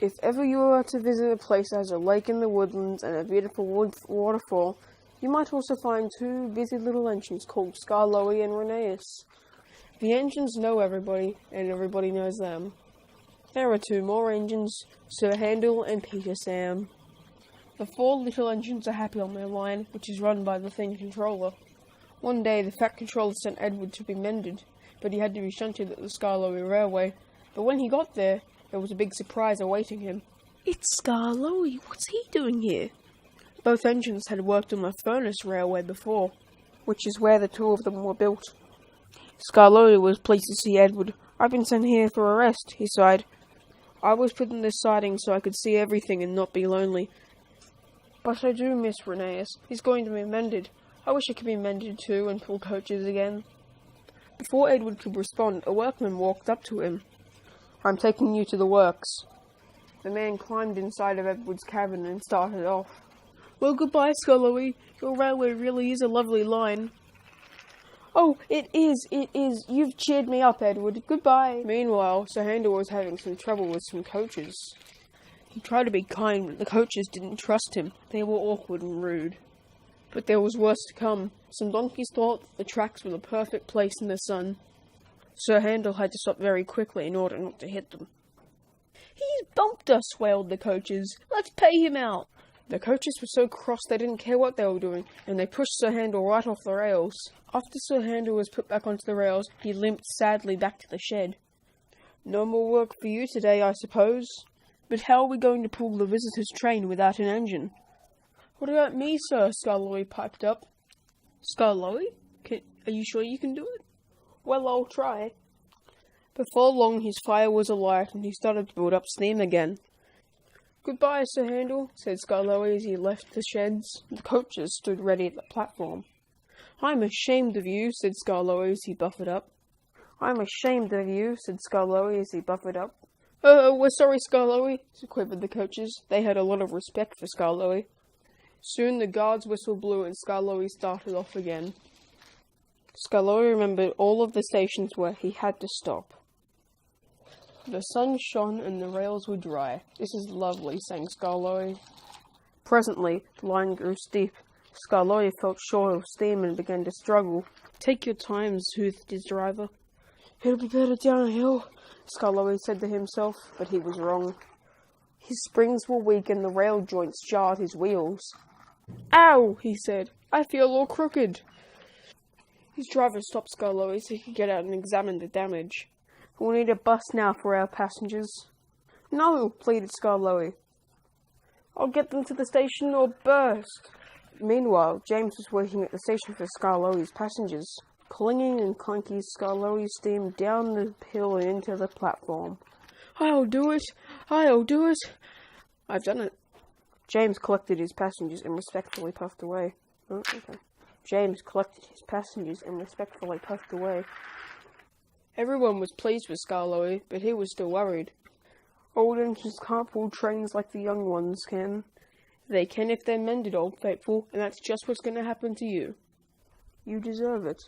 If ever you are to visit a place that has a lake in the woodlands and a beautiful waterfall, you might also find two busy little engines called Skarloey and Rheneas. The engines know everybody, and everybody knows them. There are two more engines, Sir Handel and Peter Sam. The four little engines are happy on their line, which is run by the thin controller. One day the fat controller sent Edward to be mended, but he had to be shunted at the Skarloey Railway. But when he got there was a big surprise awaiting him. It's Skarloey. What's he doing here? Both engines had worked on the Furnace Railway before, which is where the two of them were built. Skarloey was pleased to see Edward. "I've been sent here for a rest," he sighed. "I was put in this siding so I could see everything and not be lonely. But I do miss Rheneas. He's going to be mended. I wish I could be mended too and pull coaches again." Before Edward could respond, a workman walked up to him. "I'm taking you to the works." The man climbed inside of Edward's cabin and started off. "Well, goodbye, Skarloey. Your railway really is a lovely line." "Oh, it is. You've cheered me up, Edward. Goodbye." Meanwhile, Sir Handel was having some trouble with some coaches. He tried to be kind, but the coaches didn't trust him. They were awkward and rude. But there was worse to come. Some donkeys thought the tracks were the perfect place in the sun. Sir Handel had to stop very quickly in order not to hit them. "He's bumped us," wailed the coaches. "Let's pay him out." The coaches were so cross they didn't care what they were doing, and they pushed Sir Handel right off the rails. After Sir Handel was put back onto the rails, he limped sadly back to the shed. "No more work for you today, I suppose. But how are we going to pull the visitors' train without an engine?" "What about me, sir?" Skarloey piped up. "Skarloey? Are you sure you can do it?" "Well, I'll try." Before long his fire was alight and he started to build up steam again. "Goodbye, Sir Handel," said Skarloey as he left the sheds. The coaches stood ready at the platform. "I'm ashamed of you," said Skarloey as he buffered up. "I'm ashamed of you," said Skarloey as he buffered up. We're sorry, Skarloey," quivered the coaches. They had a lot of respect for Skarloey. Soon the guard's whistle blew and Skarloey started off again. Skarloey remembered all of the stations where he had to stop. The sun shone and the rails were dry. "This is lovely," sang Skarloey. Presently, the line grew steep. Skarloey felt short of steam and began to struggle. "Take your time," soothed his driver. "It'll be better downhill," Skarloey said to himself, but he was wrong. His springs were weak and the rail joints jarred his wheels. "Ow!" he said. "I feel all crooked." His driver stopped Skarloey so he could get out and examine the damage. "We'll need a bus now for our passengers." "No," pleaded Skarloey. "I'll get them to the station or burst." Meanwhile, James was waiting at the station for Skarloey's passengers. Clinging and clunky, Skarloey steamed down the hill and into the platform. I'll do it! "I've done it." James collected his passengers and respectfully puffed away. Everyone was pleased with Skarloey, but he was still worried. Old engines can't pull trains like the young ones can. They can if they're mended, Old Faithful, and that's just what's going to happen to you. You deserve it.